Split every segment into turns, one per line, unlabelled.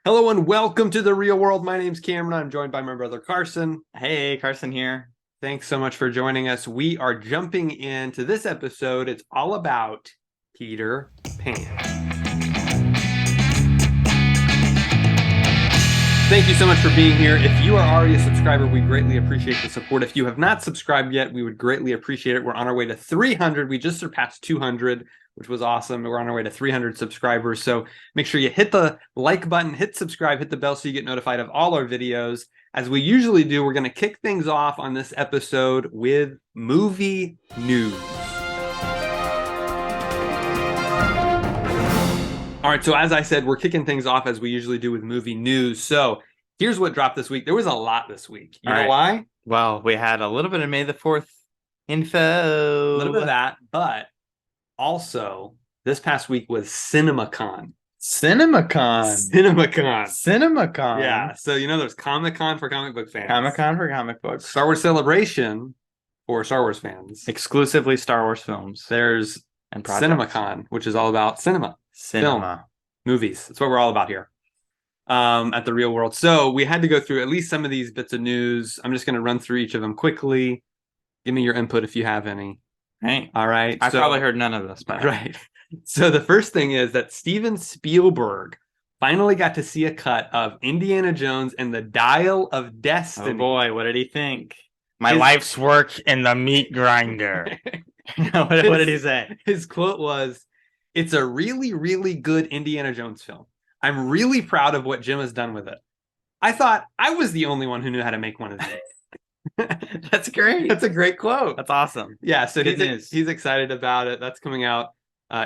Hello and welcome to the real world. My name's Cameron. I'm joined by my brother Carson.
Hey, Carson here.
Thanks so much for joining us. We are jumping into this episode. It's all about Peter Pan. Thank you so much for being here. If you are already a subscriber, we greatly appreciate the support. If you have not subscribed yet, we would greatly appreciate it. We're on our way to 300. We just surpassed 200, which was awesome. We're on our way to 300 subscribers. So make sure you hit the like button, hit subscribe, hit the bell so you get notified of all our videos. As we usually do, we're going to kick things off on this episode with movie news. All right, so as I said, we're kicking things off as we usually do with movie news. So here's what dropped this week. There was a lot this week. You know why?
Well, we had a little bit of May the 4th info.
A little bit of that, but also this past week was CinemaCon.
CinemaCon.
Yeah, so there's Comic-Con for comic book fans.
Comic-Con for comic books.
Star Wars Celebration for Star Wars fans.
Exclusively Star Wars films.
There's CinemaCon, which is all about cinema. Film, movies. That's what we're all about here at the real world. So we had to go through at least some of these bits of news. I'm just going to run through each of them quickly. Give me your input if you have any.
Right.
All right.
I probably heard none of this, but
right. So the first thing is that Steven Spielberg finally got to see a cut of Indiana Jones and the Dial of Destiny.
Oh boy, what did he think? My life's work in the meat grinder. what did he say?
His quote was, "It's a really, really good Indiana Jones film. I'm really proud of what Jim has done with it. I thought I was the only one who knew how to make one of these."
That's great.
That's a great quote.
That's awesome.
Yeah, so he's excited about it. That's coming out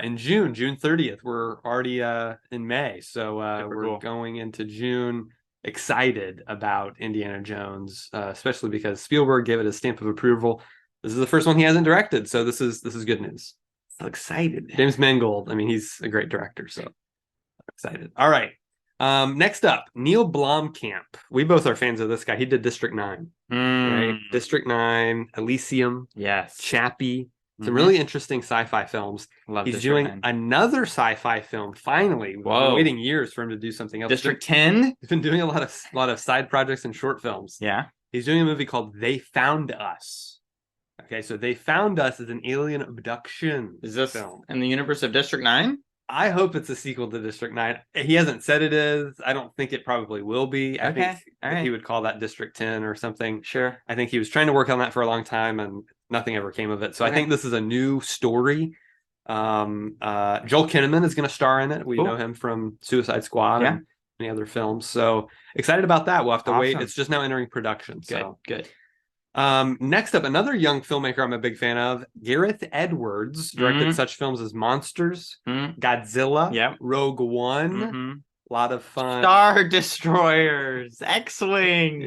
in June 30th. We're already in May, so we're going into June excited about Indiana Jones, especially because Spielberg gave it a stamp of approval. This is the first one he hasn't directed, so this is good news.
So excited.
James Mangold. I mean, he's a great director, so I'm excited. All right. Next up, Neil Blomkamp. We both are fans of this guy. He did District 9. Right? District 9, Elysium.
Yes.
Chappie. Some really interesting sci-fi films. He's doing another sci-fi film, finally. We've been waiting years for him to do something else.
District 10?
He's been doing a lot of side projects and short films.
Yeah.
He's doing a movie called They Found Us. Okay, so They Found Us is an alien abduction.
Is this film in the universe of District 9?
I hope it's a sequel to District 9. He hasn't said it is. I don't think it probably will be. I think he would call that District 10 or something.
Sure.
I think he was trying to work on that for a long time and nothing ever came of it. So I think this is a new story. Joel Kinnaman is going to star in it. We know him from Suicide Squad and many other films. So excited about that. We'll have to wait. It's just now entering production. So
good.
Next up, another young filmmaker I'm a big fan of, Gareth Edwards, directed such films as Monsters, Godzilla, Rogue One, a lot of fun.
Star Destroyers, X-Wings.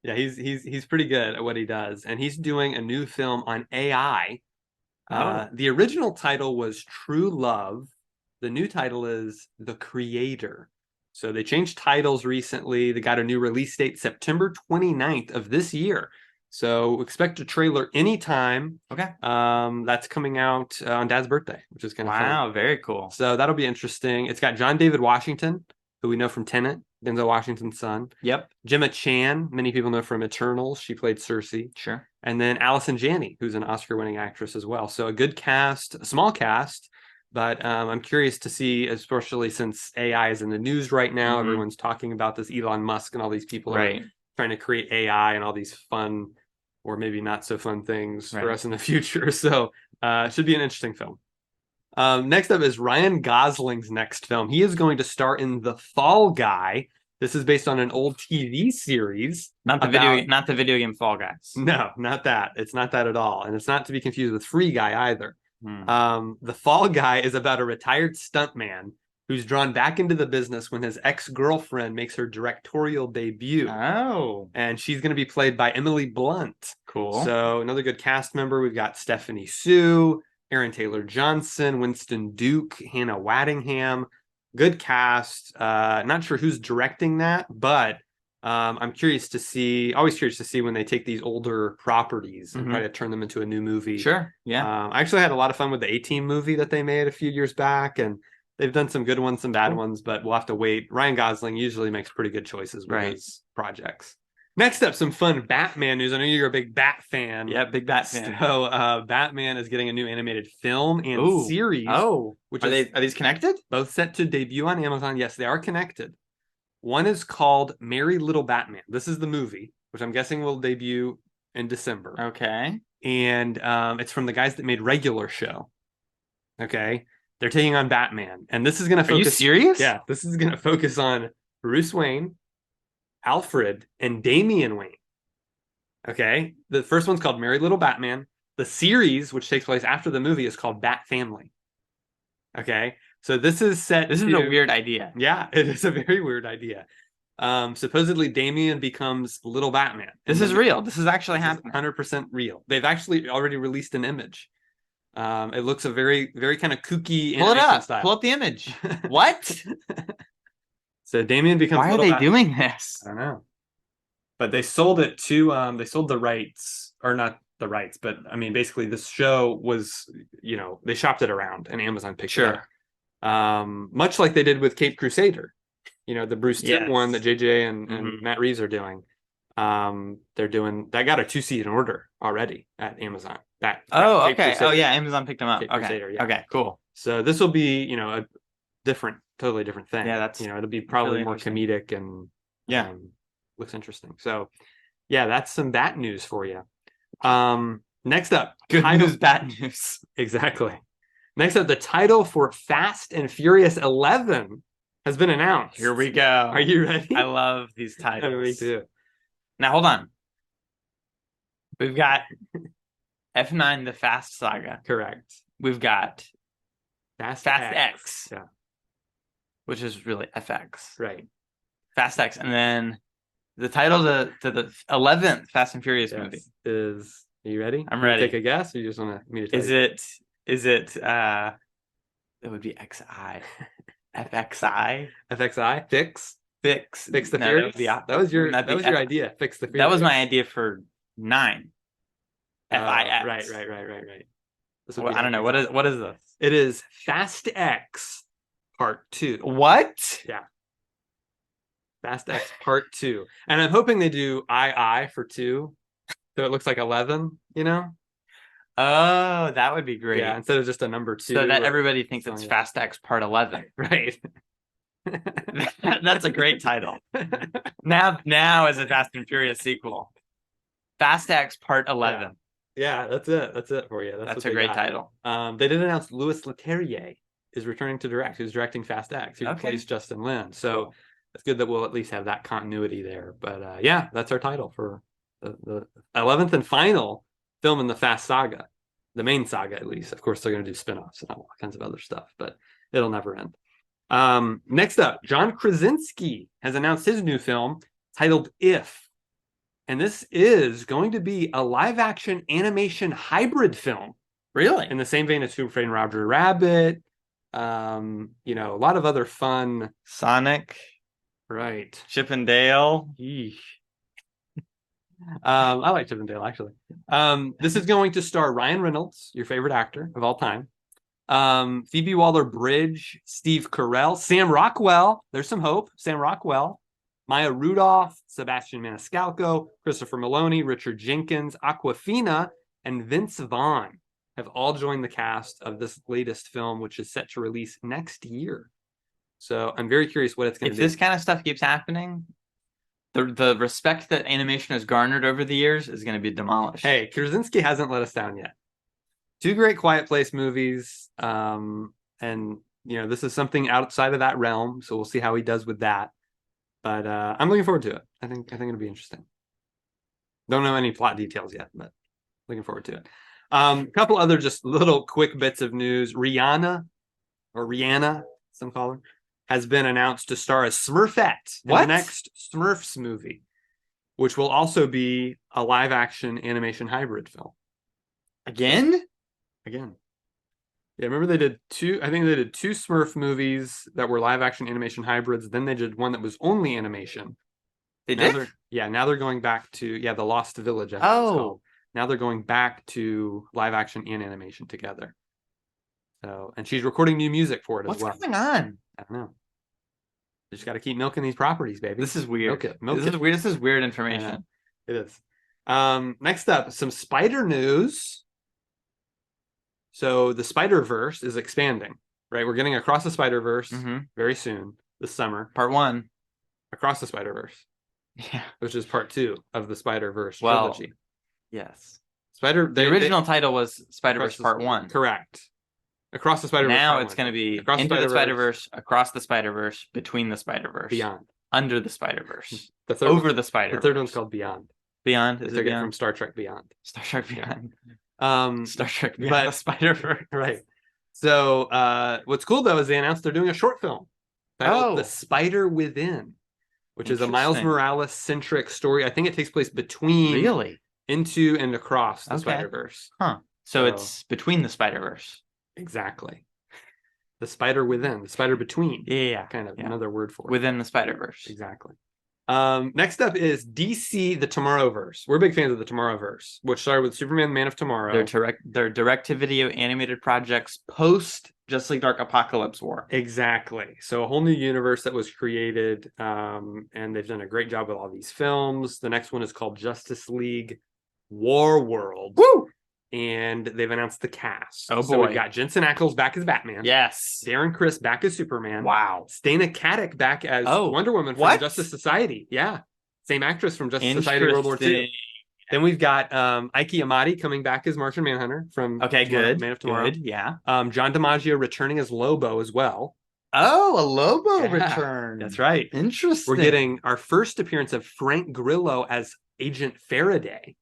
Yeah, he's pretty good at what he does, and he's doing a new film on AI. The original title was True Love. The new title is The Creator. So they changed titles recently. They got a new release date, September 29th of this year. So expect a trailer anytime.
Okay.
That's coming out on Dad's birthday, which is kind of fun.
Wow, very cool.
So that'll be interesting. It's got John David Washington, who we know from Tenet, Denzel Washington's son.
Yep.
Gemma Chan, many people know from Eternals. She played Cersei.
Sure.
And then Allison Janney, who's an Oscar-winning actress as well. So a good cast, a small cast, but I'm curious to see, especially since AI is in the news right now. Everyone's talking about this. Elon Musk and all these people are trying to create AI and all these fun or maybe not so fun things for us in the future. So it should be an interesting film. Next up is Ryan Gosling's next film. He is going to star in The Fall Guy. This is based on an old TV series.
Not the video game Fall Guys.
No, not that. It's not that at all. And it's not to be confused with Free Guy either. The Fall Guy is about a retired stuntman who's drawn back into the business when his ex-girlfriend makes her directorial debut.
Oh.
And she's going to be played by Emily Blunt.
Cool.
So another good cast member. We've got Stephanie Sue, Aaron Taylor-Johnson, Winston Duke, Hannah Waddingham. Good cast. Not sure who's directing that, but I'm curious to see, always curious to see when they take these older properties and try to turn them into a new movie.
Sure. Yeah.
I actually had a lot of fun with the A-Team movie that they made a few years back, and They've done some good ones, some bad ones, but we'll have to wait. Ryan Gosling usually makes pretty good choices with his projects. Next up, some fun Batman news. I know you're a big Bat fan.
Yeah, big Bat fan.
So Batman is getting a new animated film and series.
Which are these connected?
Both set to debut on Amazon. Yes, they are connected. One is called Merry Little Batman. This is the movie, which I'm guessing will debut in December.
Okay.
And it's from the guys that made Regular Show. Okay. They're taking on Batman. And this is going to focus...
Are you serious?
Yeah. This is going to focus on Bruce Wayne, Alfred, and Damian Wayne. Okay. The first one's called Merry Little Batman. The series, which takes place after the movie, is called Bat Family. Okay. So this is set
This is a weird idea.
Yeah, it is a very weird idea. Supposedly Damian becomes Little Batman.
This is real. This is actually happening.
100% real. They've actually already released an image. It looks a very, very kind of kooky animation style.
Pull up the image. What?
So Damian becomes
Why are they doing this?
I don't know. But they sold it to they sold the rights, or not the rights, but I mean basically this show was, they shopped it around and Amazon picked it up. Much like they did with Cape Crusader. The Bruce Timm one that JJ and Matt Reeves are doing. They're doing that, got a 2 season order already at Amazon. Okay.
Crusader, Amazon picked them up.
Cape Crusader,
Okay, cool.
So this will be, a totally different thing.
Yeah, that's
it'll be probably
really
more comedic and looks interesting. So yeah, that's some Bat news for you. Next up,
good news, Bat news.
Exactly. Next up, the title for Fast and Furious 11 has been announced.
Here we go.
Are you ready?
I love these titles.
Me too.
Now, hold on. We've got F9, the Fast Saga.
Correct.
We've got
Fast
X.
Yeah.
Which is really FX.
Right.
Fast X. And then the title to the 11th Fast and Furious movie
is... Are you ready?
I'm ready.
Take a guess, or you just want me to tell
you? Is it it would be XI. FXI?
FXI? Fix the Furious? That was your idea. Fix the Furious.
That was my idea for 9. FIX.
Right.
Well, I don't know. What is this?
It is Fast X Part 2.
What?
Yeah. Fast X Part 2. And I'm hoping they do II for 2. So it looks like 11,
Oh, that would be great.
Yeah, instead of just a number 2.
So that everybody thinks it's Fast X Part 11.
Right.
That's a great title. Now is a Fast and Furious sequel. Fast X Part 11.
Yeah, that's it. That's it for you.
That's a great title.
They did announce Louis Leterrier is returning to direct. Who's directing Fast X. He replaced Justin Lin. So it's good that we'll at least have that continuity there. But that's our title for the 11th and final film in the Fast Saga. The main saga, at least. Of course, they're going to do spin-offs and all kinds of other stuff, but it'll never end. Next up, John Krasinski has announced his new film titled If. And this is going to be a live-action animation hybrid film.
Really?
In the same vein as Who Framed Roger Rabbit. A lot of other fun.
Sonic.
Right.
Chip and Dale.
Yeesh. I like Chip and Dale, actually. This is going to star Ryan Reynolds, your favorite actor of all time. Phoebe Waller-Bridge, Steve Carell, Sam Rockwell. There's some hope. Sam Rockwell. Maya Rudolph, Sebastian Maniscalco, Christopher Maloney, Richard Jenkins, Awkwafina, and Vince Vaughn have all joined the cast of this latest film, which is set to release next year. So I'm very curious what it's going to be.
If this kind of stuff keeps happening, the respect that animation has garnered over the years is going to be demolished.
Hey, Krasinski hasn't let us down yet. 2 great Quiet Place movies, and this is something outside of that realm, so we'll see how he does with that. But I'm looking forward to it. I think it'll be interesting. Don't know any plot details yet, but looking forward to it. A couple other just little quick bits of news. Rihanna, some call her, has been announced to star as Smurfette in the next Smurfs movie, which will also be a live-action animation hybrid film.
Again.
Yeah, remember they did 2 Smurf movies that were live-action animation hybrids. Then they did one that was only animation. Now they're going back to, The Lost Village. Now they're going back to live-action and animation together. So, and she's recording new music for it
What's
as well.
going on?
I don't know. You just got to keep milking these properties, baby.
This is weird.
Milk it. Milk
This
it.
is weird. This is weird
I know.
information.
It is. Next up, some spider news. So the Spider-Verse is expanding, right? We're getting Across the Spider-Verse very soon this summer.
Part 1.
Across the Spider-Verse,
Yeah.
which is part 2 of the Spider-Verse trilogy.
Yes.
The
original title was Spider-Verse Part 1.
Correct. Across the Spider-Verse.
Now it's going to be Into the Spider-Verse, Across the Spider-Verse, Between the Spider-Verse,
Beyond,
Under the Spider-Verse,
Over
the Spider-Verse.
The third one's called Beyond.
Beyond.
Is it Beyond? From Star Trek Beyond.
Star Trek Beyond.
Star
Trek Beyond the Spider-Verse.
Right. So what's cool though is they announced they're doing a short film titled The Spider Within, which is a Miles Morales centric story. I think it takes place between Into and Across the Spider-Verse.
So it's Between the Spider-Verse.
Exactly. The Spider Within, the Spider Between.
Yeah.
Kind of another word for it.
Within the Spider-Verse.
Exactly. Next up is DC The Tomorrowverse. We're big fans of the Tomorrowverse, which started with Superman Man of Tomorrow.
Their direct-to-video animated projects post Justice League Dark Apocalypse War.
Exactly. So a whole new universe that was created, and they've done a great job with all these films. The next one is called Justice League War World.
Woo!
And they've announced the cast.
Oh, boy.
So we've got Jensen Ackles back as Batman.
Yes.
Darren Criss back as Superman.
Wow.
Stana Katic back as Wonder Woman from Justice Society. Yeah. Same actress from Justice Society World War II. Then we've got Ike Amati coming back as Martian Manhunter from Man of Tomorrow.
Good, yeah.
John DiMaggio returning as Lobo as well.
Oh, a Lobo return.
That's right.
Interesting.
We're getting our first appearance of Frank Grillo as Agent Faraday,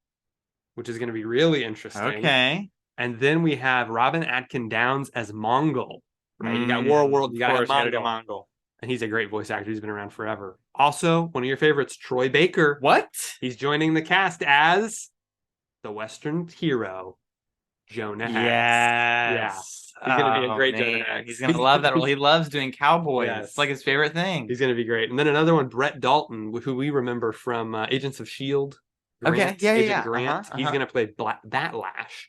which is going to be really interesting.
Okay.
And then we have Robin Atkin Downs as Mongol. Right? You got War World, you got Mongol. And he's a great voice actor. He's been around forever. Also, one of your favorites, Troy Baker.
What?
He's joining the cast as the Western hero, Jonah Hex.
Yes.
Yeah. He's going to be a great Jonah Hex.
He's going to love that role. He loves doing cowboys.
Yes.
It's like his favorite thing.
He's going to be great. And then another one, Brett Dalton, who we remember from Agents of S.H.I.E.L.D. Grant, Agent Grant. He's going to play Batlash.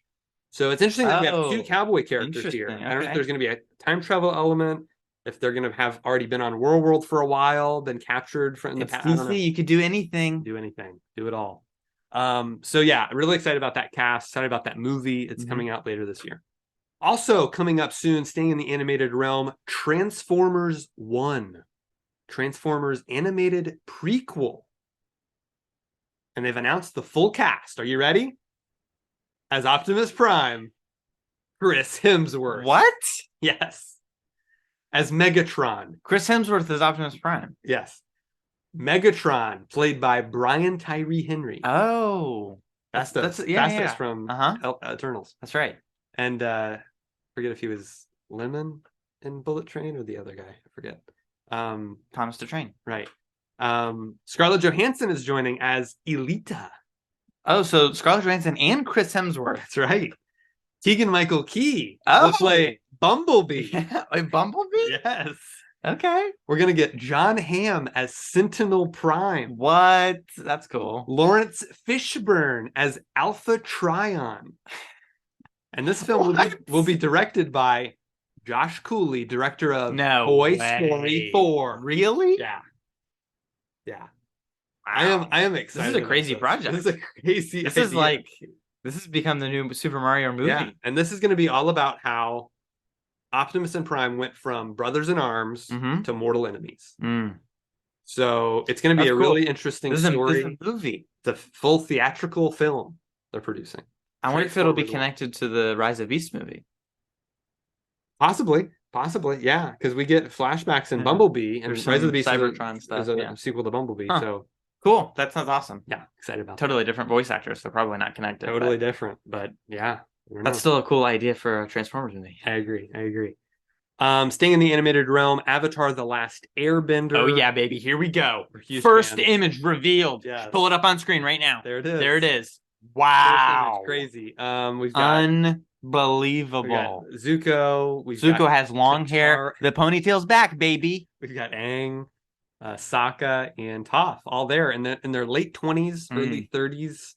So it's interesting that we have two cowboy characters here. I don't know if there's going to be a time travel element, if they're going to have already been on World for a while, been captured from the past.
DC, you could do anything.
Do anything. Do it all. So yeah, really excited about that cast, excited about that movie. It's coming out later this year. Also coming up soon, staying in the animated realm, Transformers 1. Transformers animated prequel. And they've announced the full cast. Are you ready? As Optimus Prime, Chris Hemsworth.
What?
Yes. As Megatron.
Chris Hemsworth is Optimus Prime.
Yes. Megatron, played by Brian Tyree Henry.
Oh.
That's from Eternals.
That's right.
And forget if he was Lemon in Bullet Train or the other guy. I forget.
Thomas the Train.
Right. Scarlett Johansson is joining as Elita.
Oh, so Scarlett Johansson and Chris Hemsworth.
That's right. Keegan-Michael Key will play Bumblebee.
Yeah, Bumblebee?
Yes.
Okay.
We're going to get John Hamm as Sentinel Prime.
What? That's cool.
Lawrence Fishburne as Alpha Trion. And this film will be directed by Josh Cooley, director of Toy Story 4.
Really?
Yeah. Yeah. Wow. I am excited.
This is a crazy project.
This is a crazy
This has become the new Super Mario movie.
Yeah. And this is going to be all about how Optimus and Prime went from brothers in arms to mortal enemies. So it's going to be a really interesting story.
This is a movie.
It's a full theatrical film they're producing.
I wonder if it'll be connected to the Rise of Beast movie.
Possibly, yeah, because we get flashbacks in Bumblebee and Rise of the Beast
Cybertron stuff.
Is a sequel to Bumblebee. So
cool. That sounds awesome.
Yeah, excited about
totally different voice actors, so probably not connected.
Totally different, but yeah.
That's still a cool idea for a Transformers movie.
I agree. Staying in the animated realm, Avatar: The Last Airbender.
Oh yeah, baby. Here we go. First image revealed.
Yes.
Pull it up on screen right now.
There it is.
There it is. Wow.
Crazy. We've got
unbelievable.
Zuko.
Zuko has long hair. The ponytail's back, baby.
We've got Aang, Sokka, and Toph all there in their late 20s, early 30s,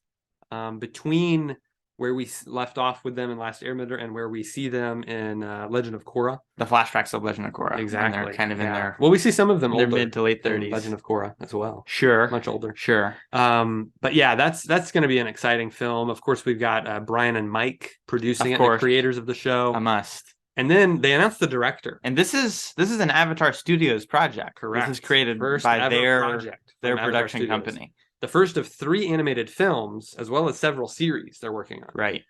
between where we left off with them in Last Airbender and where we see them in Legend of Korra.
The flashbacks of Legend of Korra.
Exactly.
And they're kind of in their
well, we see some of them
their
older
mid to late
in
30s.
Legend of Korra as well.
Sure.
Much older.
Sure.
But yeah, that's going to be an exciting film. Of course, we've got Brian and Mike producing it, the creators of the show.
A must.
And then they announced the director.
And this is an Avatar Studios project.
Correct.
This is created by their production
Studios.
company.
The first of 3 animated films, as well as several series they're working on.
Right.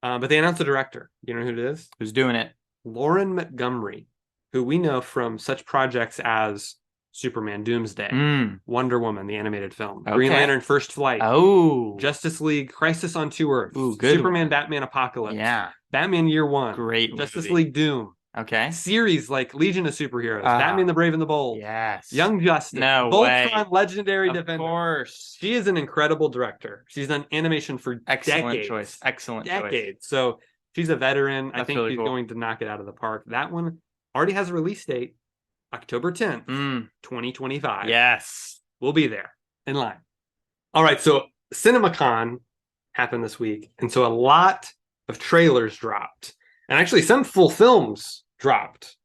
But they announced the director. You know who it is?
Who's doing it?
Lauren Montgomery, who we know from such projects as Superman Doomsday, Wonder Woman, the animated film, Green Lantern First Flight, Justice League Crisis on Two Earths, Superman Batman Apocalypse, Batman Year One,
great
Justice League Doom.
Okay.
Series like Legion of Superheroes, Batman the Brave and the Bold, Young Justice, Voltron, Legendary Defender. Of course. She is an incredible director. She's done animation for decades.
Excellent choice.
So she's a veteran. I think she's going to knock it out of the park. That one already has a release date, October 10th, 2025.
Yes.
We'll be there in line. All right, so CinemaCon happened this week, and so a lot of trailers dropped. And actually some full films dropped.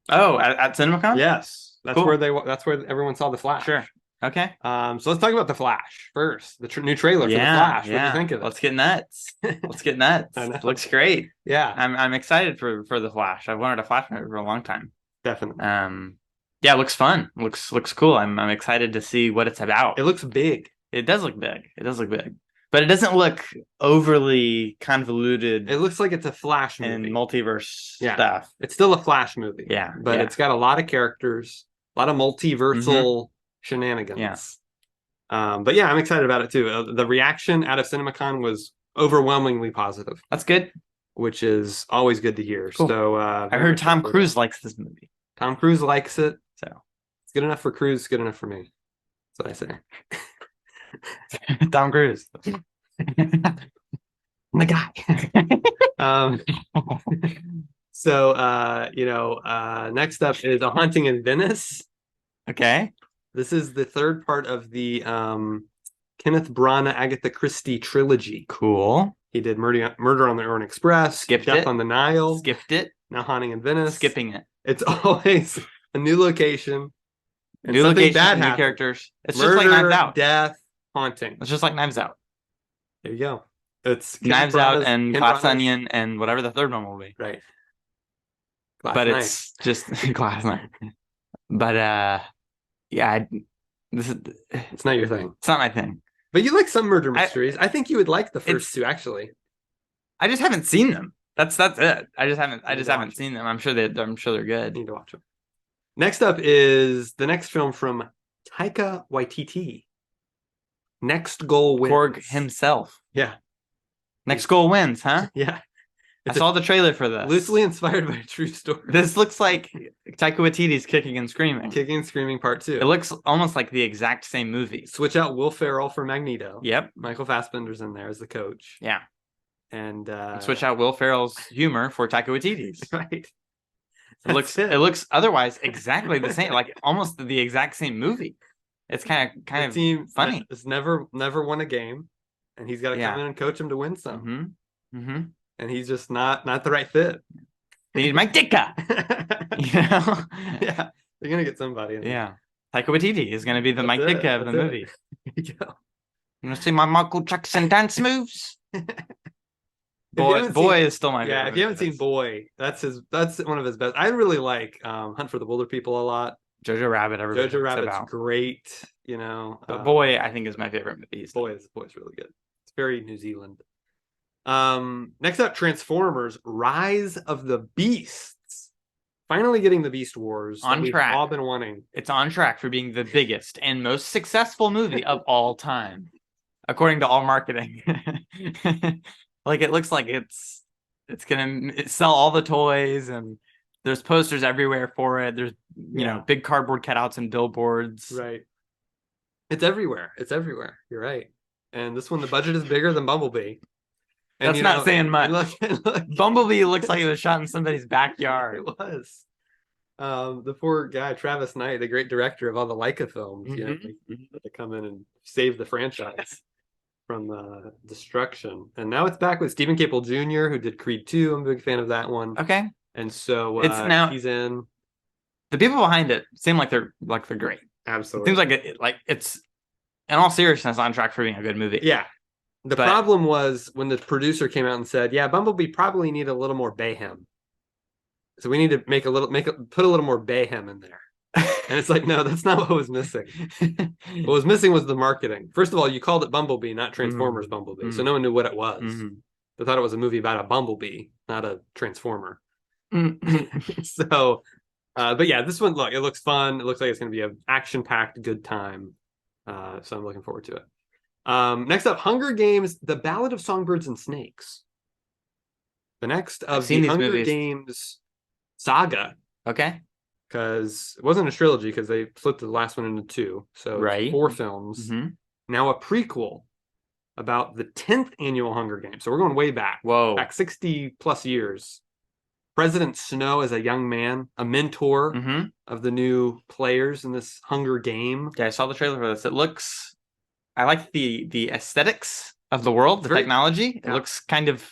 Oh, at CinemaCon?
Yes. That's where everyone saw The Flash.
Sure. Okay.
So let's talk about The Flash first. The new trailer for The Flash. What do you think of it?
Let's get nuts. Let's get nuts. Looks great.
Yeah.
I'm excited for The Flash. I've wanted a Flash movie for a long time.
Definitely.
Yeah, it looks fun. Looks cool. I'm excited to see what it's about.
It looks big.
It does look big. But it doesn't look overly convoluted.
It looks like it's a Flash movie.
And multiverse stuff.
It's still a Flash movie.
Yeah.
But it's got a lot of characters, a lot of multiversal shenanigans.
Yeah.
But yeah, I'm excited about it too. The reaction out of CinemaCon was overwhelmingly positive.
That's good.
Which is always good to hear.
Cool.
So
I heard Tom Cruise likes this movie.
Tom Cruise likes it.
So
it's good enough for Cruise, good enough for me. That's what I say.
Tom Cruise.
The guy. Next up is A Haunting in Venice.
Okay.
This is the third part of the Kenneth Branagh, Agatha Christie trilogy.
Cool.
He did Murder on the Orient Express, Death on the Nile.
Skipped it.
Now Haunting in Venice.
Skipping it.
It's always a new location.
And new location, bad new characters. It's
Murder,
just like Knives Out.
Death, haunting.
It's just like Knives Out.
There you go. It's
Knives Out and Glass Onion and whatever the third one will be.
Right.
It's just Glass Night. But
it's not your thing.
It's not my thing.
But you like some murder mysteries. I think you would like the first two, actually.
I just haven't seen them. That's it. I just haven't seen them. I'm sure they're good.
You need to watch them. Next up is the next film from Taika Waititi. Next Goal Wins.
Korg himself.
Yeah.
Next Goal Wins, huh?
Yeah.
I saw the trailer for this.
Loosely inspired by a true story.
This looks like Taika Waititi's Kicking and Screaming.
Kicking and Screaming Part 2.
It looks almost like the exact same movie.
Switch out Will Ferrell for Magneto.
Yep.
Michael Fassbender's in there as the coach.
Yeah.
And
switch out Will Ferrell's humor for Taika Waititi's.
Right.
It looks otherwise exactly the same, like almost the exact same movie. It's kind of
team
funny.
It's never won a game, and he's got to come in and coach him to win some. And he's just not the right fit.
They need Mike Ditka.
Yeah, they're gonna get somebody.
Yeah, Taika Waititi is gonna be the Mike Ditka of the movie.
There you go.
You want to see my Michael Jackson dance moves? Boy is still my favorite.
Yeah, if you haven't seen Boy, that's one of his best. I really like Hunt for the Wilder People a lot.
Jojo Rabbit,
Jojo Rabbit's great,
But Boy, I think is my favorite movie.
Boy's really good. It's very New Zealand. Next up, Transformers: Rise of the Beasts. Finally getting the Beast Wars
on track.
We've all been wanting.
It's on track for being the biggest and most successful movie of all time, according to all marketing. Like it looks like it's gonna sell all the toys, and there's posters everywhere for it. There's big cardboard cutouts and billboards.
Right. It's everywhere. You're right. And this one, the budget is bigger than Bumblebee. And,
that's not saying much.
Look.
Bumblebee looks like it was shot in somebody's backyard.
It was. The poor guy, Travis Knight, the great director of all the Leica films, to come in and save the franchise. from Destruction. And now it's back with Stephen Caple Jr., who did Creed 2. I'm a big fan of that one.
Okay.
And so
It's now
he's in.
the people behind it seem like they're great.
Absolutely.
It seems like it's in all seriousness on track for being a good movie.
Yeah. The problem was when the producer came out and said, "Yeah, Bumblebee probably need a little more Bayhem. So we need to put a little more Bayhem in there." And it's like, no, that's not what was missing. What was missing was the marketing. First of all, you called it Bumblebee, not Transformers Bumblebee. So no one knew what it was. They thought it was a movie about a bumblebee, not a transformer. So, but yeah, this one, look, it looks fun. It looks like it's going to be an action-packed good time. So I'm looking forward to it. Next up, Hunger Games: The Ballad of Songbirds and Snakes. The next of the Hunger Games saga.
Okay.
Because it wasn't a trilogy, because they split the last one into 2. So 4 films. Now a prequel about the 10th annual Hunger Games. So we're going way back.
Whoa.
Back 60 plus years. President Snow as a young man, a mentor of the new players in this Hunger Game.
Yeah, I saw the trailer for this. It looks... I like the aesthetics of the world, the technology. It looks kind of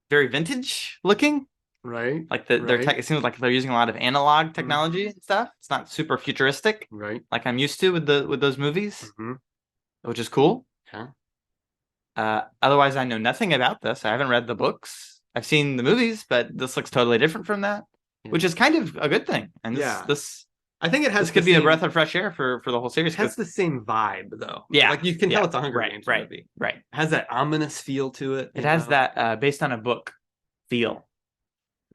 very vintage looking.
Right.
Like it seems like they're using a lot of analog technology and stuff. It's not super futuristic.
Right.
Like I'm used to with those movies. Which is cool.
Yeah.
Otherwise I know nothing about this. I haven't read the books. I've seen the movies, but this looks totally different from that. Yeah. Which is kind of a good thing. And this I think it has. This could be a breath of fresh air for the whole series.
It has the same vibe, though.
Yeah,
like you can tell it's a Hunger Games movie.
Right.
It has that ominous feel to it.
It has that based on a book feel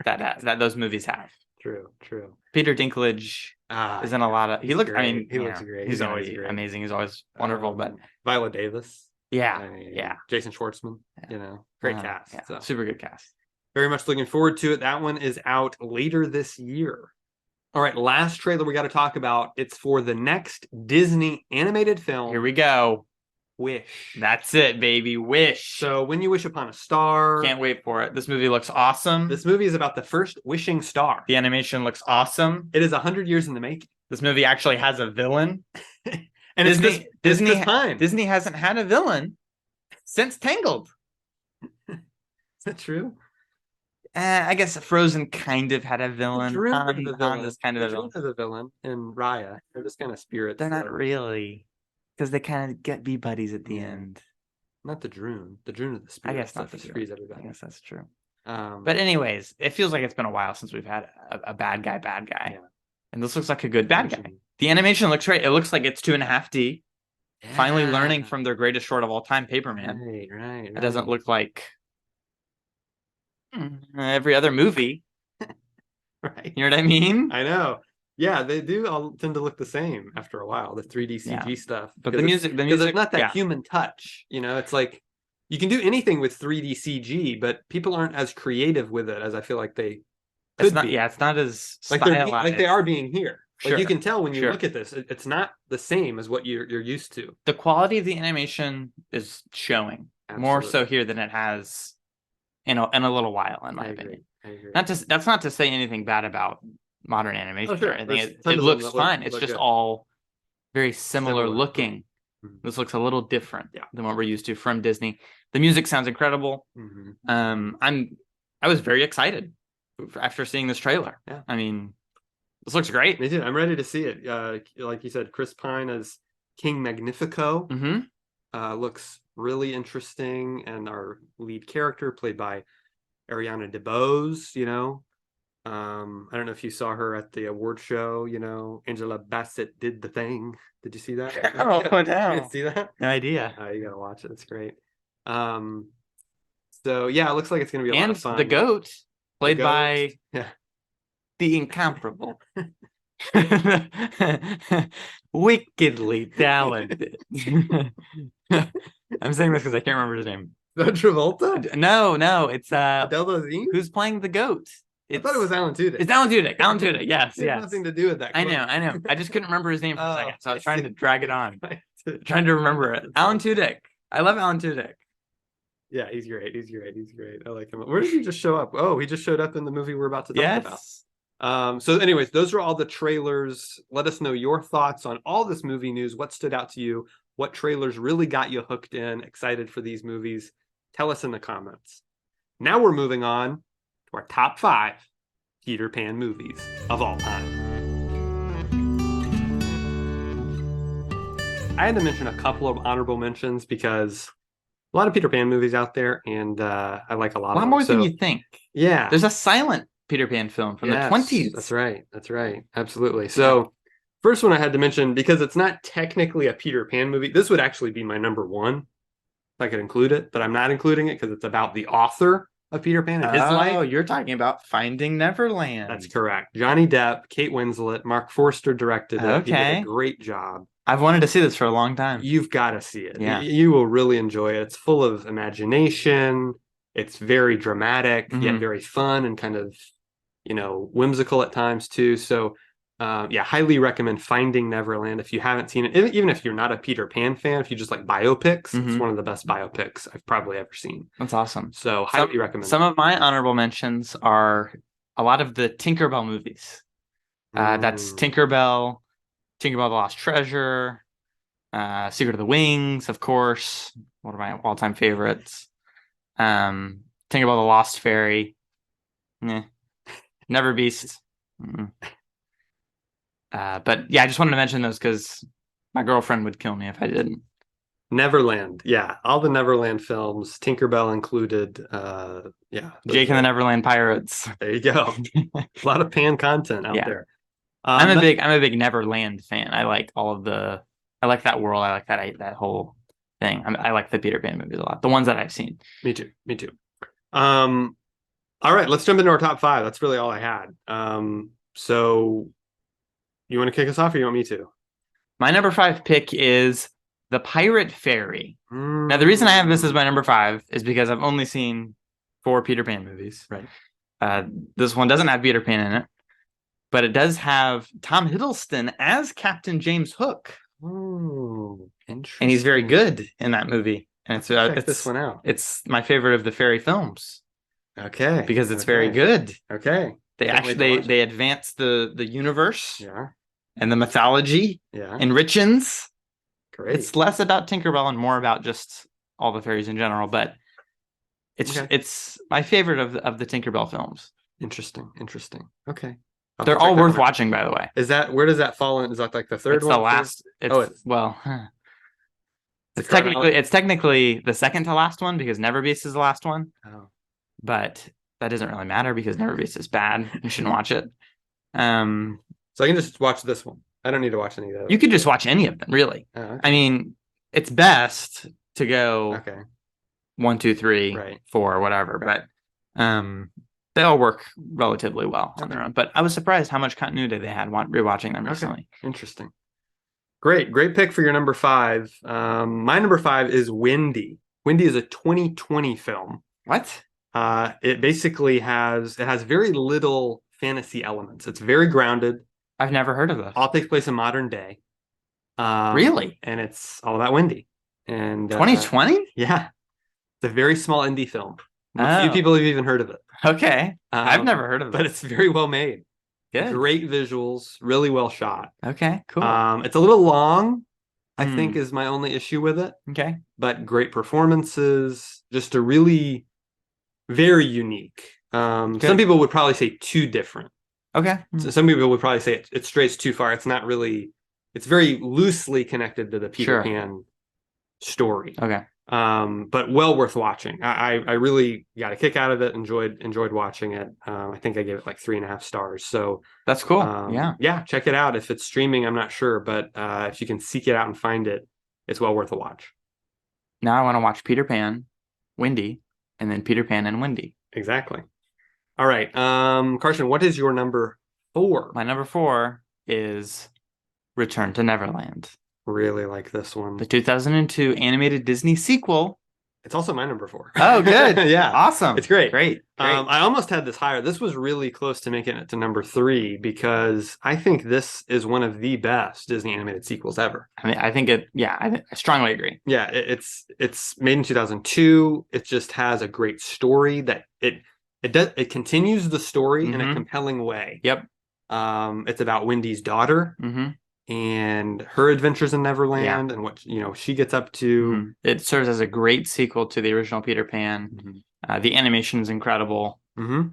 that those movies have.
True.
Peter Dinklage is in a lot of. He looks great.
He's always
great. Amazing. He's always wonderful. But
Viola Davis.
Yeah.
Jason Schwartzman. Great cast.
Yeah. So. Super good cast.
Very much looking forward to it. That one is out later this year. All right, last trailer we got to talk about. It's for the next Disney animated film.
Here we go.
Wish.
That's it, baby. Wish.
So When You Wish Upon a Star.
Can't wait for it. This movie looks awesome.
This movie is about the first wishing star.
The animation looks awesome.
It is 100 years in the making.
This movie actually has a villain.
And
Disney hasn't had a villain since Tangled.
Is that true?
I guess Frozen kind of had a villain. Han is kind of a villain.
Has a villain in Raya. They're just kind of spirits.
They're not really, because they kind of be buddies at the end.
Not the Droon. The Droon of the spirits.
I guess not the
freeze everybody.
I guess that's true. But anyways, it feels like it's been a while since we've had a bad guy. Yeah. And this looks like a good bad guy. The animation looks great. It looks like it's 2.5D. Yeah. Finally learning from their greatest short of all time, Paperman.
Right.
It doesn't look like every other movie.
Right.
You know what I mean?
I know. Yeah, they do all tend to look the same after a while, the 3D CG stuff.
But the music,
there's not that human touch. It's like you can do anything with 3D CG, but people aren't as creative with it as I feel like they could be.
Yeah, it's not as
stylized. Like they are being here.
Sure.
Like you can tell when you look at this, it's not the same as what you're used to.
The quality of the animation is showing more so here than it has in a little while, in my opinion.
I agree.
That's not to say anything bad about modern animation.
Sure.
I think it looks fine. It's just all very similar looking.
Mm-hmm.
This looks a little different than what we're used to from Disney. The music sounds incredible.
Mm-hmm.
I was very excited after seeing this trailer.
Yeah.
I mean, this looks great.
Me too. I'm ready to see it. Like you said, Chris Pine as King Magnifico looks really interesting, and our lead character, played by Ariana DeBose, I don't know if you saw her at the award show. Angela Bassett did the thing. Did you see that?
Oh, no.
You didn't see that?
No idea.
You gotta watch it. It's great. So yeah, it looks like it's gonna be a lot of fun.
And the goat, played by the incomparable, wickedly talented. I'm saying this because I can't remember his name.
Travolta?
No, it's
Adele Dazeem?
Who's playing the goat?
I thought it was Alan Tudyk.
It's Alan Tudyk. Alan Tudyk. Yes,
it has nothing to do with that.
I know. I just couldn't remember his name for a second, so I was trying to drag it on. Trying to remember it. Alan Tudyk. I love Alan Tudyk.
Yeah, he's great. I like him. Where did he just show up? Oh, he just showed up in the movie we're about to talk about. So anyways, those are all the trailers. Let us know your thoughts on all this movie news. What stood out to you? What trailers really got you hooked in, excited for these movies? Tell us in the comments. Now we're moving on to our top 5 Peter Pan movies of all time. I had to mention a couple of honorable mentions because a lot of Peter Pan movies out there, and I like a lot of them.
more than you think.
Yeah.
There's a silent Peter Pan film from the 20s.
That's right. That's right. Absolutely. So first one I had to mention, because it's not technically a Peter Pan movie. This would actually be my number 1 if I could include it, but I'm not including it because it's about the author of Peter Pan and his life.
Oh, you're talking about Finding Neverland.
That's correct. Johnny Depp, Kate Winslet, Mark Forster directed it. He did a great job.
I've wanted to see this for a long time.
You've got to see it.
Yeah.
You will really enjoy it. It's full of imagination. It's very dramatic, yet very fun and kind of, whimsical at times too. So, highly recommend Finding Neverland if you haven't seen it. Even if you're not a Peter Pan fan, if you just like biopics, it's one of the best biopics I've probably ever seen.
That's awesome.
So highly recommend.
Some of my honorable mentions are a lot of the Tinkerbell movies. That's Tinkerbell, the Lost Treasure, Secret of the Wings, of course. One of my all-time favorites. Tinkerbell the Lost Fairy. Never Beast. But yeah, I just wanted to mention those because my girlfriend would kill me if I didn't.
Neverland. Yeah. All the Neverland films, Tinkerbell included.
Jake and the Neverland Pirates.
There you go. A lot of Pan content out there.
I'm a big Neverland fan. I like I like that world. I like that whole thing. I like the Peter Pan movies a lot. The ones that I've seen.
Me too. All right, let's jump into our top 5. That's really all I had. So you want to kick us off or you want me to?
My number 5 pick is The Pirate Fairy. Now, the reason I have this as my number 5 is because I've only seen 4 Peter Pan movies.
Right.
This one doesn't have Peter Pan in it, but it does have Tom Hiddleston as Captain James Hook.
Oh, interesting.
And he's very good in that movie. And
check this one out.
It's my favorite of the fairy films.
Okay.
Because it's very good.
Okay.
They advance the universe.
Yeah.
And the mythology.
Yeah.
Enrichens.
Great.
It's less about Tinkerbell and more about just all the fairies in general, but it's my favorite of the Tinkerbell films.
Interesting. Okay.
They're all worth watching, by the way.
Where does that fall in? Is that like the third one?
The last. It's technically the second to last one because Never Beast is the last one.
Oh.
But that doesn't really matter because Never Beast is bad. You shouldn't watch it.
So I can just watch this one. I don't need to watch any of those.
You could just watch any of them, really.
Oh, okay.
I mean, it's best to go 1, 2, 3, 4, whatever. But they all work relatively well on their own. But I was surprised how much continuity they had rewatching them recently.
Interesting. Great pick for your number 5. My number 5 is Wendy. Wendy is a 2020 film.
What?
It basically has very little fantasy elements. It's very grounded.
I've never heard of this.
All takes place in modern day.
Really?
And it's all about Wendy. And
2020?
Yeah. It's a very small indie film. A few people have even heard of it.
Okay. I've never heard of it.
But it's very well made.
Good.
Great visuals, really well shot.
Okay, cool.
It's a little long, I think, is my only issue with it.
Okay.
But great performances, just a really very unique. Some people would probably say too different.
Okay.
So some people would probably say it strays too far. It's not really, it's very loosely connected to the Peter Pan story.
Okay.
But well worth watching. I really got a kick out of it. Enjoyed watching it. I think I gave it like 3.5 stars. So
that's cool.
Yeah. Check it out. If it's streaming, I'm not sure, but if you can seek it out and find it, it's well worth a watch.
Now I want to watch Peter Pan, Wendy, and then Peter Pan and Wendy.
Exactly. All right. Carson, what is your number 4?
My number 4 is Return to Neverland.
Really like this one.
The 2002 animated Disney sequel.
It's also my number 4.
Oh, good.
Yeah.
Awesome.
It's great.
Great.
I almost had this higher. This was really close to making it to number 3 because I think this is one of the best Disney animated sequels ever.
I mean, I strongly agree.
Yeah. It's made in 2002. It just has a great story that it continues the story in a compelling way.
Yep.
It's about Wendy's daughter. and her adventures in
Yeah.
Neverland and what she gets up to.
It serves as a great sequel to the original Peter Pan. The animation is incredible.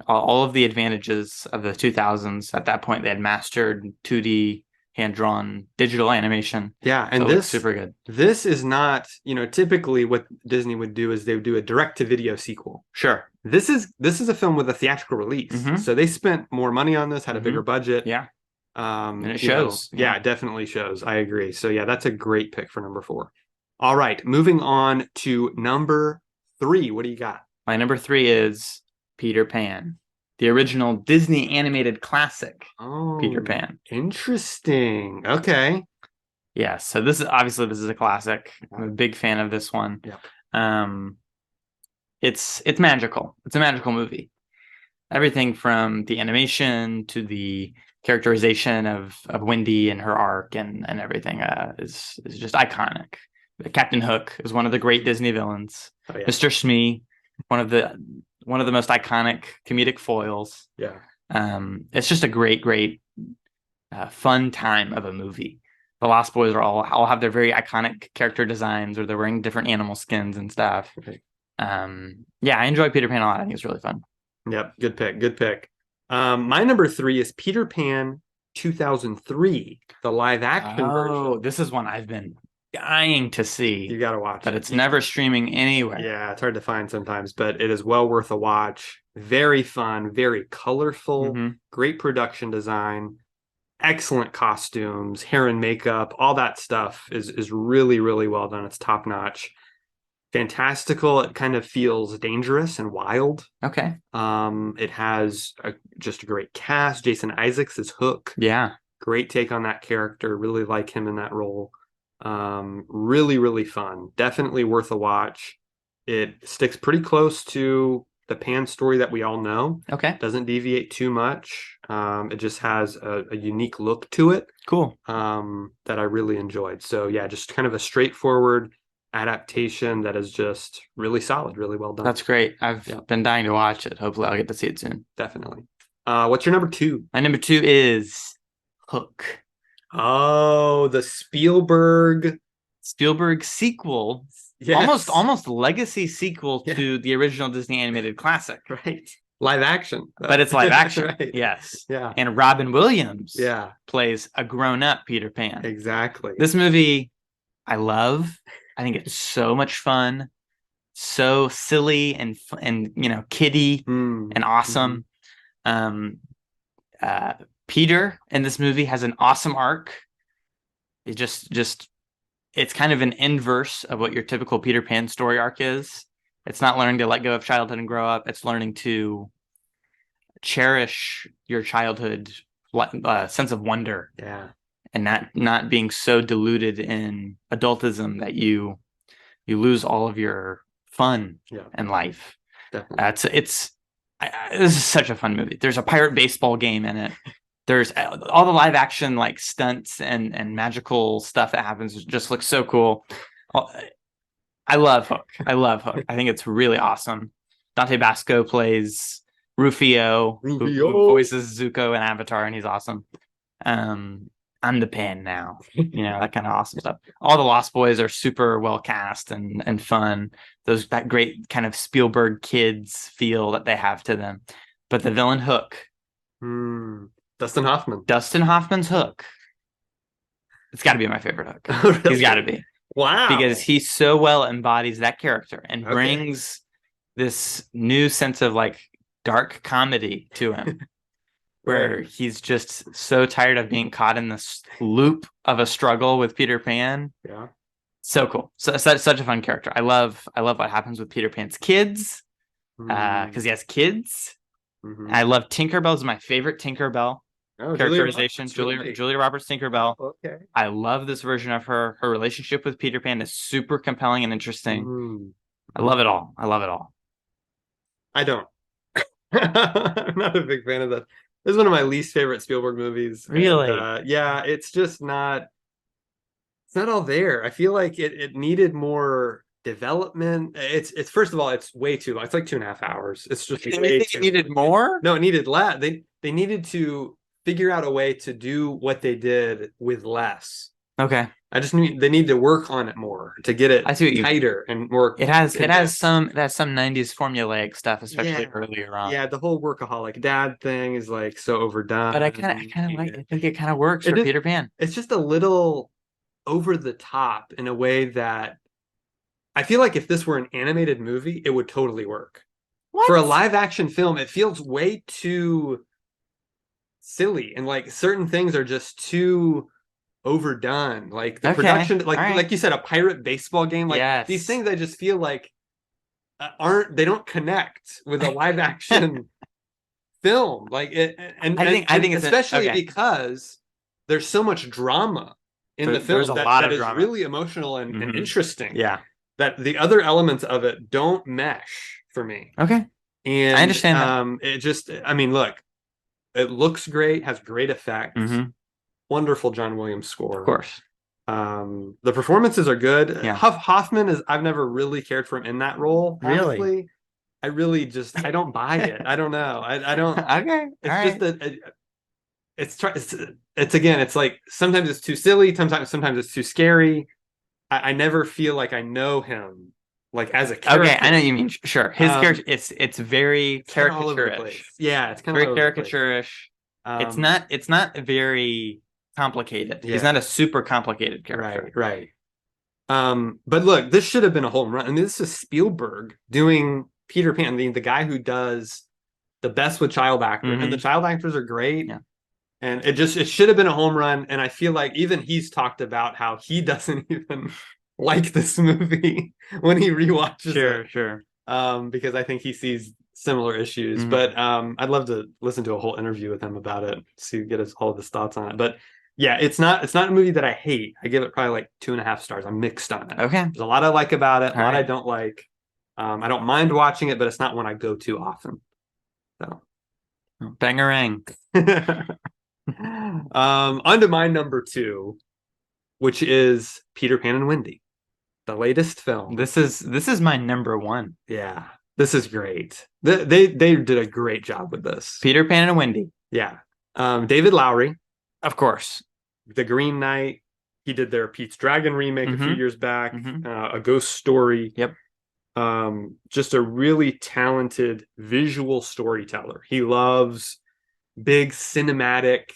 All of the advantages of the 2000s. At that point, they had mastered 2D hand-drawn digital animation.
Yeah, and
so
this
it's super good.
This is not, typically what Disney would do is they would do a direct-to-video sequel.
Sure.
This is a film with a theatrical release, so they spent more money on this, had a bigger budget.
Yeah. And it
you know,
shows.
yeah, it definitely shows. I agree. So yeah, that's a great pick for number 4. All right, moving on to number 3. What do you got?
My number 3 is Peter Pan, the original Disney animated classic. Peter Pan.
Interesting. Okay.
Yeah, so this is a classic. I'm a big fan of this one.
Yep.
It's magical. It's a magical movie. Everything from the animation to the characterization of Wendy and her arc and everything is just iconic. Captain Hook is one of the great Disney villains.
Oh, yeah.
Mr. Smee, one of the most iconic comedic foils.
Yeah.
It's just a great fun time of a movie. The Lost Boys are all have their very iconic character designs, or they're wearing different animal skins and stuff.
Okay.
Yeah, I enjoy Peter Pan a lot. I think it's really fun.
Yep, good pick. My number 3 is Peter Pan 2003, the live action version.
Oh, this is one I've been dying to see.
You got to watch
but
it.
It's never streaming anywhere.
Yeah, it's hard to find sometimes, but it is well worth a watch. Very fun, very colorful, great production design, excellent costumes, hair and makeup, all that stuff is really, really well done. It's top notch. Fantastical. It kind of feels dangerous and wild.
Okay.
It has just a great cast. Jason Isaacs is Hook.
Yeah.
Great take on that character. Really like him in that role. Really, really fun. Definitely worth a watch. It sticks pretty close to the Pan story that we all know.
Okay.
Doesn't deviate too much. It just has a unique look to it.
Cool.
That I really enjoyed. So yeah, just kind of a straightforward adaptation that is just really solid, really well done.
That's great. I've been dying to watch it. Hopefully I'll get to see it soon.
Definitely. What's your number 2?
My number 2 is Hook.
Oh, the Spielberg
sequel.
Yes.
Almost legacy sequel to the original Disney animated classic.
Right. Live action.
But it's live action.
Right.
Yes.
Yeah.
And Robin Williams
plays
a grown-up Peter Pan.
Exactly.
This movie I love. I think it's so much fun, so silly and kiddie and awesome. Peter in this movie has an awesome arc. It it's kind of an inverse of what your typical Peter Pan story arc is. It's not learning to let go of childhood and grow up. It's learning to cherish your childhood sense of wonder.
Yeah. And
not being so diluted in adultism that you lose all of your fun in life. Definitely. This is such a fun movie. There's a pirate baseball game in it. There's all the live action like stunts and magical stuff that happens. It just looks so cool. I love Hook. I think it's really awesome. Dante Basco plays Rufio. Who voices Zuko in Avatar, and he's awesome. I'm the Pan now, that kind of awesome stuff. All the Lost Boys are super well cast and fun. That great kind of Spielberg kids feel that they have to them. But the villain Hook,
Dustin
Hoffman's Hook. It's got to be my favorite Hook.
Really?
He's got to be.
Wow.
Because he so well embodies that character and brings this new sense of like dark comedy to him. Where he's just so tired of being caught in this loop of a struggle with Peter Pan.
Yeah.
So cool. So such a fun character. I love what happens with Peter Pan's kids. Because he has kids. I love Tinkerbell. Is my favorite Tinkerbell characterization. Julia Roberts Tinkerbell.
Okay.
I love this version of her. Her relationship with Peter Pan is super compelling and interesting. I love it all.
I don't. I'm not a big fan of that. This is one of my least favorite Spielberg movies.
Really?
And, it's just not. It's not all there. I feel like it needed more development. It's first of all, it's way too long. It's like 2.5 hours. It's just
way too. It needed more.
No, it needed less. They needed to figure out a way to do what they did with less.
Okay.
I just they need to work on it more to get it
I see what you
tighter and more.
It has
condensed.
some 90s formulaic stuff, especially
Yeah.
earlier on.
Yeah, the whole workaholic dad thing is like so overdone.
But I kind of like. I think it kind of works for
is,
Peter Pan.
it's just a little over the top in a way that I feel like if this were an animated movie, it would totally work.
What?
For a live action film, it feels way too silly, and like certain things are just too overdone. Like the production, like you said, a pirate baseball game. Like these things, I just feel like they don't connect with a live action film. Like it, and I think especially because there's so much drama in the film that is really emotional and interesting.
Yeah,
that the other elements of it don't mesh for me.
Okay,
and
I understand that.
It just, I mean, look, it looks great, has great effects, wonderful John Williams score,
of course.
The performances are good. Yeah. Hoffman is, I've never really cared for him in that role. Honestly.
Really?
I really just, I don't buy it. I don't know. I don't.
Okay.
It's just that it's again, it's like sometimes it's too silly, sometimes it's too scary. I never feel like I know him like as a character.
Okay, I know what you mean. Sure, his character, it's very caricaturish.
Yeah, it's kind
of very caricaturish. It's not very complicated. Yeah. He's not a super complicated character.
Right. But look, this should have been a home run. I mean, this is Spielberg doing Peter Pan, the guy who does the best with child actors, and the child actors are great. Yeah. And it should have been a home run. And I feel like even he's talked about how he doesn't even like this movie when he rewatches it. Sure. Because I think he sees similar issues. But I'd love to listen to a whole interview with him about it, to get all of his thoughts on it. But yeah, it's not a movie that I hate. I give it probably like 2.5 stars. I'm mixed on it. Okay. There's a lot I like about it, a lot I don't like. I don't mind watching it, but it's not one I go to often. So
bangarang.
On to my number 2, which is Peter Pan and Wendy, the latest film.
This is my number 1.
Yeah, this is great. They did a great job with this.
Peter Pan and Wendy.
Yeah. David Lowery,
of course,
the Green Knight. He did their Pete's Dragon remake a few years back. A Ghost Story.
Yep.
Just a really talented visual storyteller. He loves big cinematography.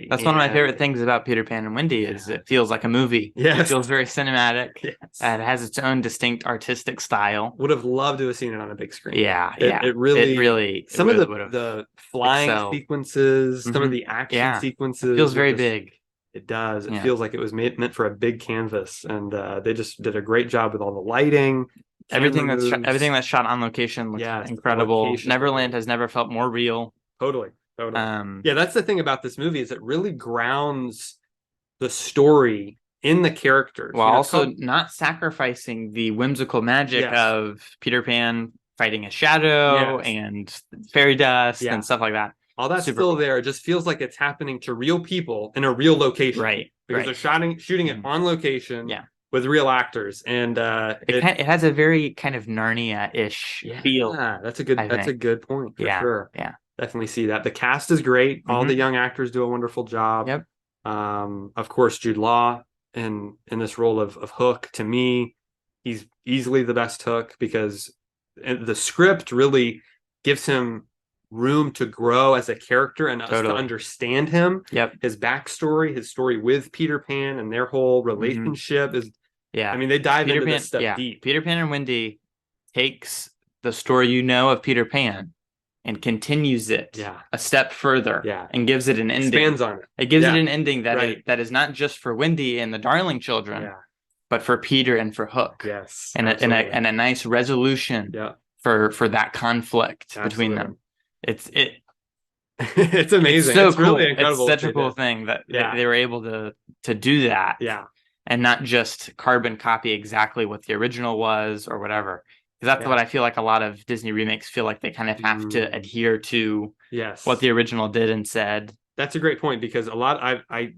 That's one of my favorite things about Peter Pan and Wendy is it feels like a movie. Yes. It feels very cinematic. Yes. It has its own distinct artistic style.
Would have loved to have seen it on a big screen.
Yeah.
It really some of the flying sequences, some of the action sequences. It
feels very big.
It does. It feels like it was meant for a big canvas, and they just did a great job with all the lighting.
Everything that's shot on location looks incredible. Neverland has never felt more real.
Totally. Yeah, that's the thing about this movie, is it really grounds the story in the characters,
while also not sacrificing the whimsical magic of Peter Pan fighting a shadow and fairy dust and stuff like that.
All that's still there. It just feels like it's happening to real people in a real location,
right?
Because they're shooting it on location, with real actors, and
it has a very kind of Narnia-ish feel.
Yeah, that's a good point for sure.
Yeah.
Definitely see that. The cast is great. All the young actors do a wonderful job.
Yep.
Of course, Jude Law in this role of Hook, to me, he's easily the best Hook, because the script really gives him room to grow as a character and us to understand him.
Yep.
His backstory, his story with Peter Pan, and their whole relationship is. Yeah. I mean, they dive into this stuff deep.
Peter Pan and Wendy takes the story of Peter Pan and continues it a step further, and gives it an ending.
Expands on it.
It gives it an ending that is not just for Wendy and the Darling children, but for Peter and for Hook.
Yes,
and a nice resolution for that conflict between them. It's
amazing.
It's so
it's
cool.
Really incredible.
It's such a cool thing that they were able to do that.
Yeah,
and not just carbon copy exactly what the original was or whatever. Because that's what I feel like a lot of Disney remakes feel like they kind of have to adhere to what the original did and said.
That's a great point, because a lot I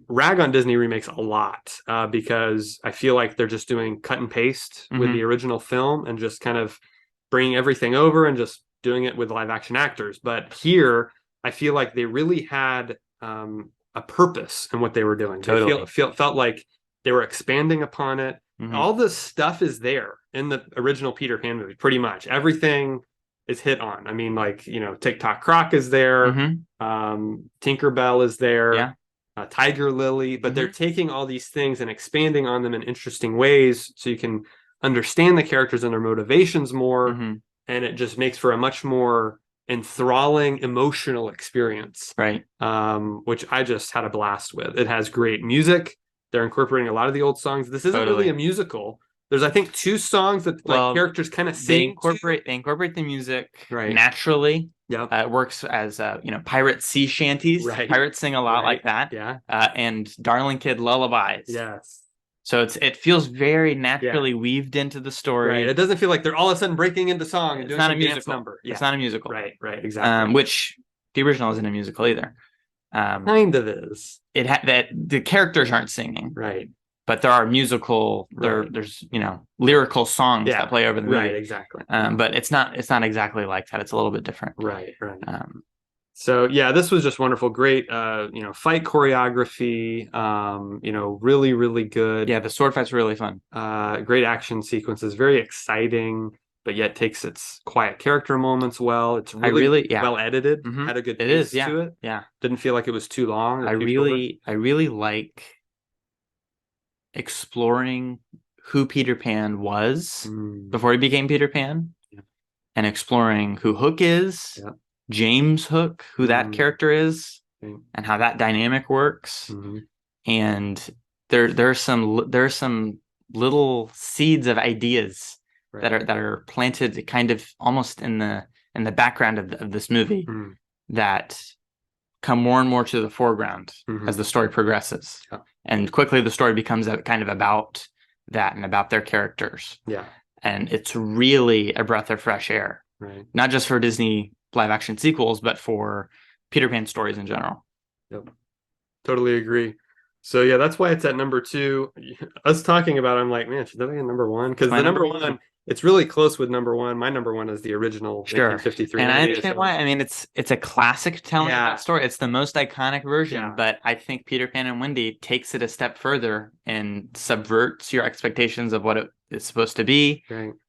rag on Disney remakes a lot because I feel like they're just doing cut and paste with the original film and just kind of bringing everything over and just doing it with live action actors. But here, I feel like they really had a purpose in what they were doing.
Totally.
They felt like they were expanding upon it. All this stuff is there in the original Peter Pan movie, pretty much. Everything is hit on. I mean, like, TikTok Croc is there. Tinkerbell is there.
Yeah.
Tiger Lily, but they're taking all these things and expanding on them in interesting ways so you can understand the characters and their motivations more. And it just makes for a much more enthralling emotional experience.
Right.
Which I just had a blast with. It has great music. They're incorporating a lot of the old songs. This isn't really a musical. There's, I think, 2 songs that characters kind of sing.
They incorporate the music
right.
naturally.
Yeah,
it works as pirate sea shanties.
Right.
Pirates sing a lot like that.
Yeah,
and Darling Kid lullabies.
Yes.
So it feels very naturally weaved into the story.
Right. It doesn't feel like they're all of a sudden breaking into song and
it's
doing
not
some
a musical
dance number.
It's not a musical.
Right. Exactly.
Which the original isn't a musical either.
Kind of is.
That the characters aren't singing.
Right.
But there are musical. There's lyrical songs that play over the movie.
Right. Exactly.
But it's not exactly like that. It's a little bit different.
Right. So yeah, this was just wonderful. Great, fight choreography. Really, really good.
Yeah, the sword fight's really fun.
Great action sequences. Very exciting, but yet takes its quiet character moments well. It's really well edited. Had a good pace to it.
Yeah,
didn't feel like it was too long.
I really like exploring who Peter Pan was before he became Peter Pan, and exploring who Hook is. Yeah. James Hook, who that character is, and how that dynamic works. And there's some little seeds of ideas that are planted kind of almost in the background of this movie that come more and more to the foreground as the story progresses. Yeah. And quickly the story becomes kind of about that and about their characters. Yeah. And it's really a breath of fresh air. Right. Not just for Disney live action sequels, but for Peter Pan stories in general.
Yep. Totally agree. So yeah, that's why it's at number 2. Us talking about it, I'm like, man, should that be a number 1? Because the number 1, it's really close with number 1. My number 1 is the original 1953.
And I understand why. I mean, it's a classic telling of that story. It's the most iconic version, but I think Peter Pan and Wendy takes it a step further and subverts your expectations of what it is supposed to be,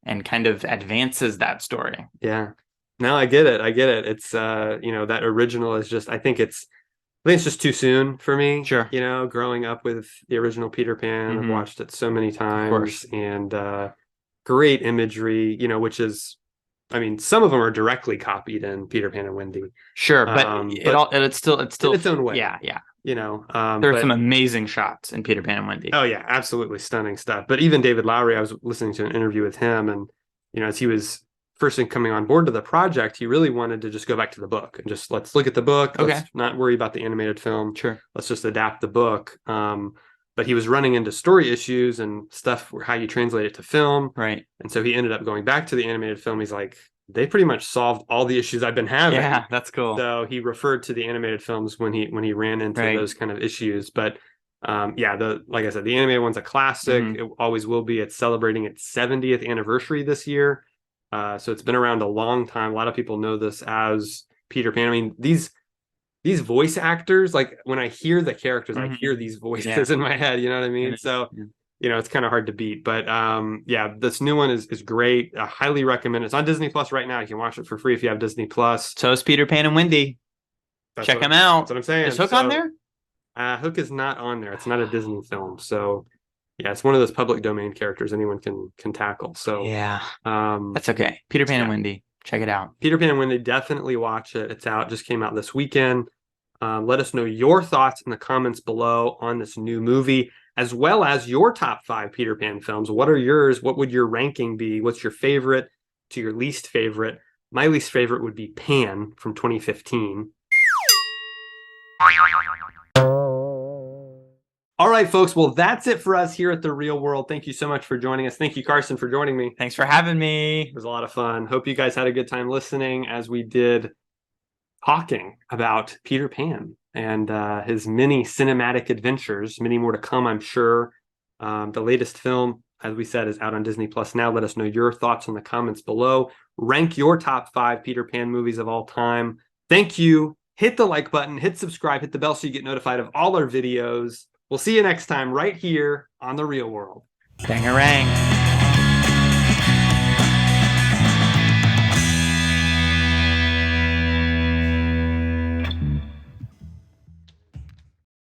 and kind of advances that story.
Yeah. No, I get it. It's that original is just I think it's just too soon for me. Sure. Growing up with the original Peter Pan, I've watched it so many times. Of course. And great imagery, which is some of them are directly copied in Peter Pan and Wendy.
Sure, but it's still in
its own way.
Yeah.
There's
some amazing shots in Peter Pan and Wendy.
Oh yeah, absolutely stunning stuff. But even David Lowery, I was listening to an interview with him, and as he was first in coming on board to the project, he really wanted to just go back to the book and just let's look at the book. Okay. Let's not worry about the animated film. Sure. Let's just adapt the book. But he was running into story issues and stuff where how you translate it to film. Right. And so he ended up going back to the animated film. He's like, they pretty much solved all the issues I've been having.
Yeah, that's cool.
So he referred to the animated films when he ran into those kind of issues. But like I said, the animated one's a classic. It always will be. It's celebrating its 70th anniversary this year. So it's been around a long time. A lot of people know this as Peter Pan. These voice actors, like when I hear the characters, I hear these voices in my head. You know what I mean? So, it's kind of hard to beat. But this new one is great. I highly recommend it. It's on Disney Plus right now. You can watch it for free if you have Disney Plus.
So is Peter Pan and Wendy. Check them out.
That's what I'm saying.
Is Hook on there?
Hook is not on there. It's not a Disney film. So yeah, it's one of those public domain characters anyone can tackle. So
yeah, that's okay. Peter Pan and Wendy, check it out.
Peter Pan and Wendy, definitely watch it. It's out. Just came out this weekend. Let us know your thoughts in the comments below on this new movie, as well as your top 5 Peter Pan films. What are yours? What would your ranking be? What's your favorite to your least favorite? My least favorite would be Pan from 2015. All right, folks. Well, that's it for us here at The Real World. Thank you so much for joining us. Thank you, Carson, for joining me.
Thanks for having me.
It was a lot of fun. Hope you guys had a good time listening as we did talking about Peter Pan and his many cinematic adventures. Many more to come, I'm sure. The latest film, as we said, is out on Disney Plus now. Let us know your thoughts in the comments below. Rank your top 5 Peter Pan movies of all time. Thank you hit the like button, hit subscribe, hit the bell so you get notified of all our videos. We'll see you next time right here on The Real World.
Bangarang.